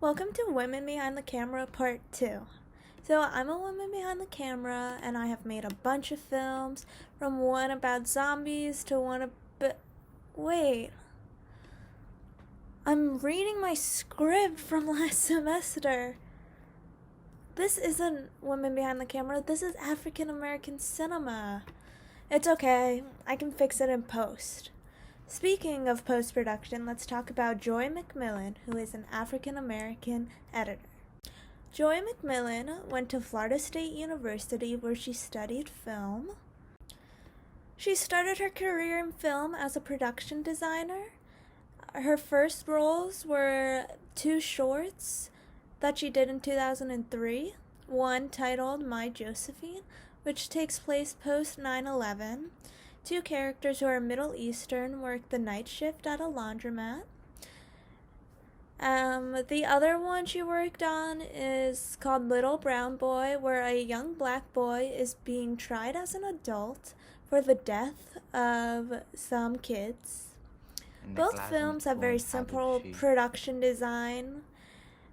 Welcome to Women Behind the Camera Part 2. So I'm a woman behind the camera and I have made a bunch of films, from one about zombies to one about... Wait. I'm reading my script from last semester. This isn't Women Behind the Camera, this is African American cinema. It's okay, I can fix it in post. Speaking of post-production, let's talk about Joy McMillan, who is an African-American editor. Joy McMillan went to Florida State University where she studied film. She started her career in film as a production designer. Her first roles were two shorts that she did in 2003, one titled My Josephine, which takes place post 9/11. Two characters who are Middle Eastern work the night shift at a laundromat. The other one she worked on is called Little Brown Boy, where a young black boy is being tried as an adult for the death of some kids. Both films have very simple production design,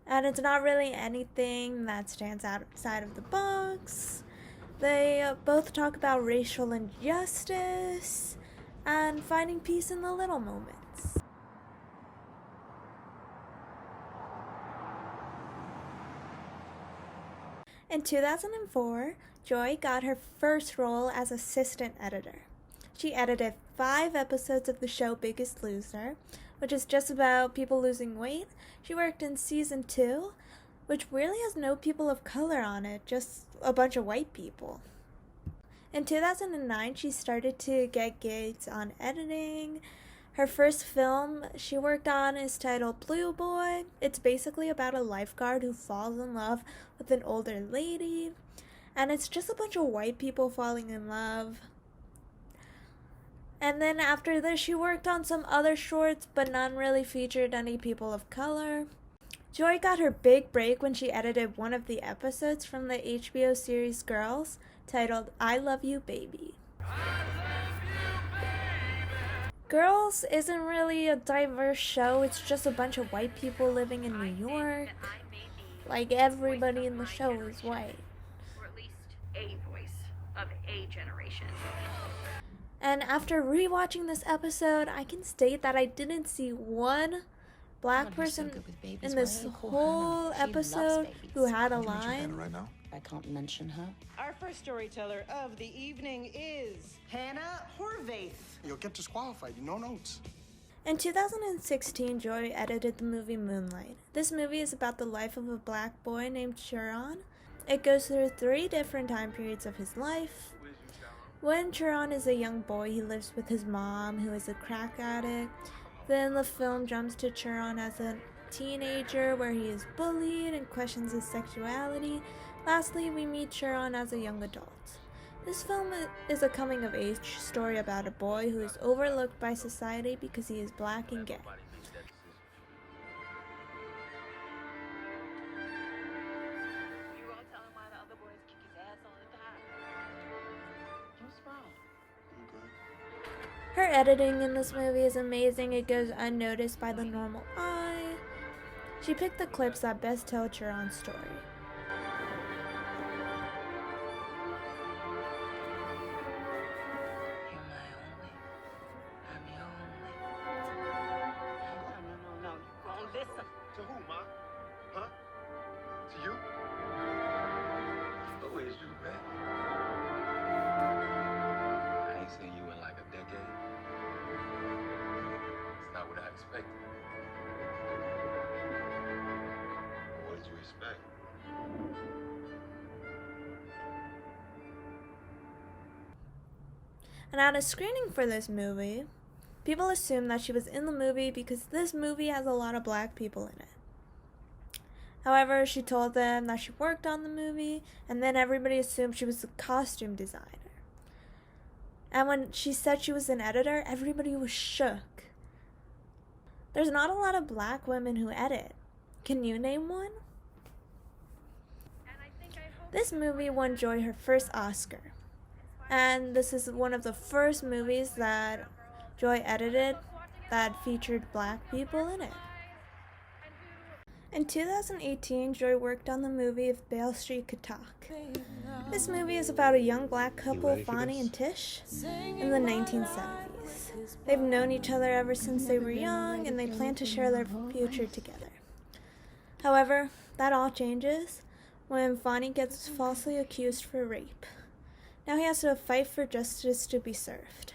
and it's not really anything that stands outside of the box. They both talk about racial injustice and finding peace in the little moments. In 2004, Joy got her first role as assistant editor. She edited 5 episodes of the show Biggest Loser, which is just about people losing weight. She worked in season 2, which really has no people of color on it, just a bunch of white people. In 2009, she started to get gigs on editing. Her first film she worked on is titled Blue Boy. It's basically about a lifeguard who falls in love with an older lady, and it's just a bunch of white people falling in love. And then after this, she worked on some other shorts, but none really featured any people of color. Joy got her big break when she edited one of the episodes from the HBO series Girls, titled I Love You, Baby. Girls isn't really a diverse show, it's just a bunch of white people living in New York. Like, everybody in the show is white. Or at least a voice of a generation. And after rewatching this episode, I can state that I didn't see one black person in this whole episode who had a line. I can't mention her. Our first storyteller of the evening is Hannah Horvath. You'll get disqualified. No notes. In 2016, Joy edited the movie Moonlight. This movie is about the life of a black boy named Chiron. It goes through 3 different time periods of his life. When Chiron is a young boy, he lives with his mom, who is a crack addict. Then the film jumps to Chiron as a teenager, where he is bullied and questions his sexuality. Lastly, we meet Chiron as a young adult. This film is a coming-of-age story about a boy who is overlooked by society because he is black and gay. You gonna tell him why the other boys kick his ass all the time? What's wrong? Her editing in this movie is amazing. It goes unnoticed by the normal eye. She picked the clips that best tell Chiron's story. You're my only. I'm your only. No. You won't listen. To who, Ma? Huh? To you? Who is you, man? I ain't seen you in like a decade. It's not what I expected. What did you expect? And at a screening for this movie, people assume that she was in the movie because this movie has a lot of black people in it. However, she told them that she worked on the movie, and then everybody assumed she was a costume designer. And when she said she was an editor, everybody was shook. There's not a lot of black women who edit. Can you name one? This movie won Joy her first Oscar. And this is one of the first movies that Joy edited that featured black people in it. In 2018, Joy worked on the movie of Beale Street Could Talk. This movie is about a young black couple, Fonnie and Tish, in the 1970s. They've known each other ever since they were young, and they plan to share their future together. However, that all changes when Fonnie gets falsely accused for rape. Now he has to fight for justice to be served.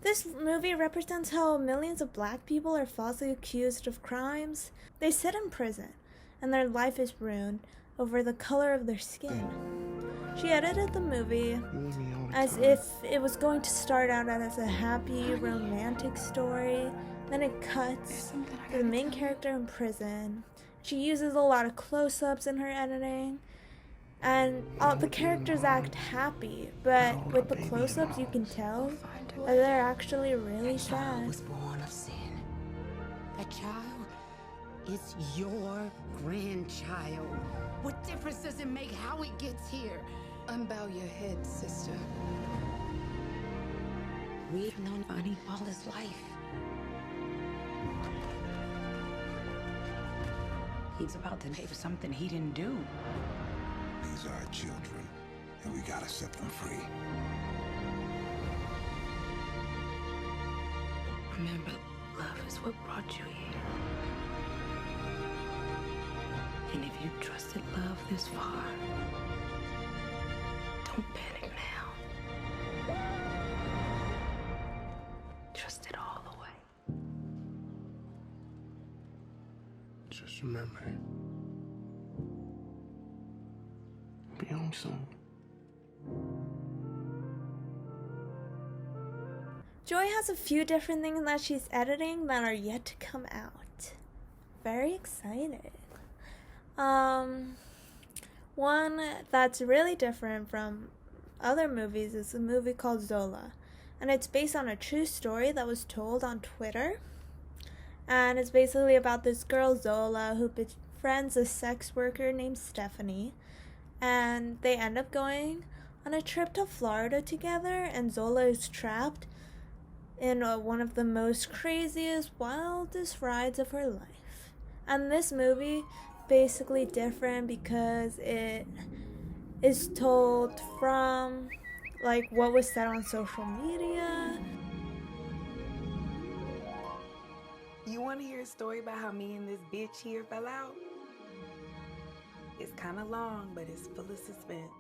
This movie represents how millions of black people are falsely accused of crimes. They sit in prison, and their life is ruined over the color of their skin. She edited the movie as if it was going to start out as a happy, romantic story. Then it cuts to the main character in prison. She uses a lot of close-ups in her editing. And all the characters act happy, but with the close-ups you can tell that they're actually really sad. Was born of sin. That child is your grandchild. What difference does it make how it gets here? Unbow your head, sister. We've known Fonnie all his life. He's about to pay for something he didn't do. These are our children, and we gotta set them free. Remember, love is what brought you here. And if you trusted love this far, don't panic now. Trust it all the way. Just remember, be home soon. Joy has a few different things that she's editing that are yet to come out. Very excited. One that's really different from other movies is a movie called Zola. And it's based on a true story that was told on Twitter. And it's basically about this girl, Zola, who befriends a sex worker named Stephanie. And they end up going on a trip to Florida together, and Zola is trapped in one of the most craziest, wildest rides of her life. And this movie basically different because it is told from like what was said on social media. You want to hear a story about how me and this bitch here fell out? It's kind of long, but it's full of suspense.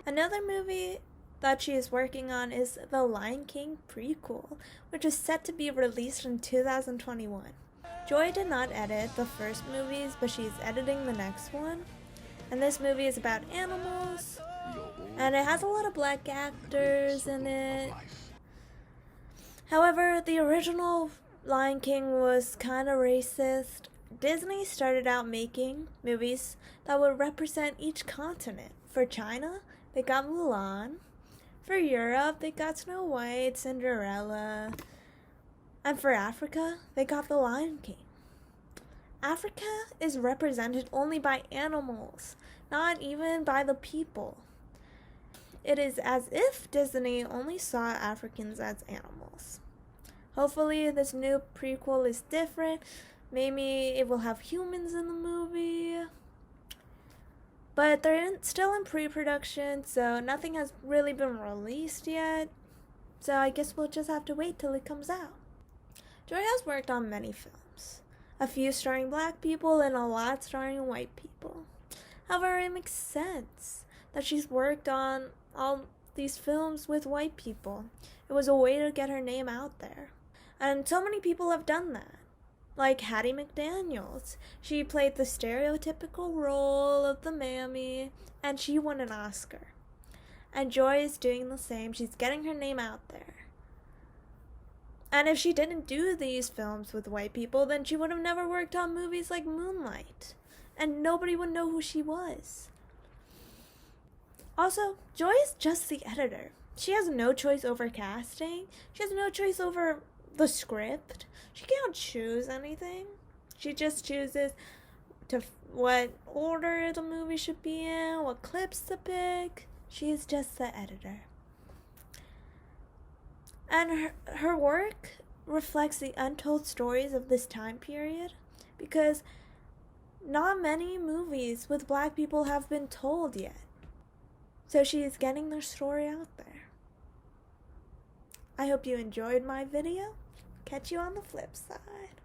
Another movie that she is working on is the Lion King prequel, which is set to be released in 2021. Joy did not edit the first movies, but she's editing the next one. And this movie is about animals, and it has a lot of black actors in it. However, the original Lion King was kind of racist. Disney started out making movies that would represent each continent. For China, they got Mulan. For Europe, they got Snow White, Cinderella. And for Africa, they got The Lion King. Africa is represented only by animals, not even by the people. It is as if Disney only saw Africans as animals. Hopefully this new prequel is different. Maybe it will have humans in the movie. But they're still in pre-production, so nothing has really been released yet. So I guess we'll just have to wait till it comes out. Joy has worked on many films. A few starring black people and a lot starring white people. However, it makes sense that she's worked on all these films with white people. It was a way to get her name out there. And so many people have done that. Like Hattie McDaniels. She played the stereotypical role of the mammy, and she won an Oscar. And Joy is doing the same. She's getting her name out there. And if she didn't do these films with white people, then she would have never worked on movies like Moonlight. And nobody would know who she was. Also, Joy is just the editor. She has no choice over casting. She has no choice over the script. She can't choose anything. She just chooses what order the movie should be in, what clips to pick. She's just the editor. And her work reflects the untold stories of this time period, because not many movies with black people have been told yet. So she is getting their story out there. I hope you enjoyed my video. Catch you on the flip side.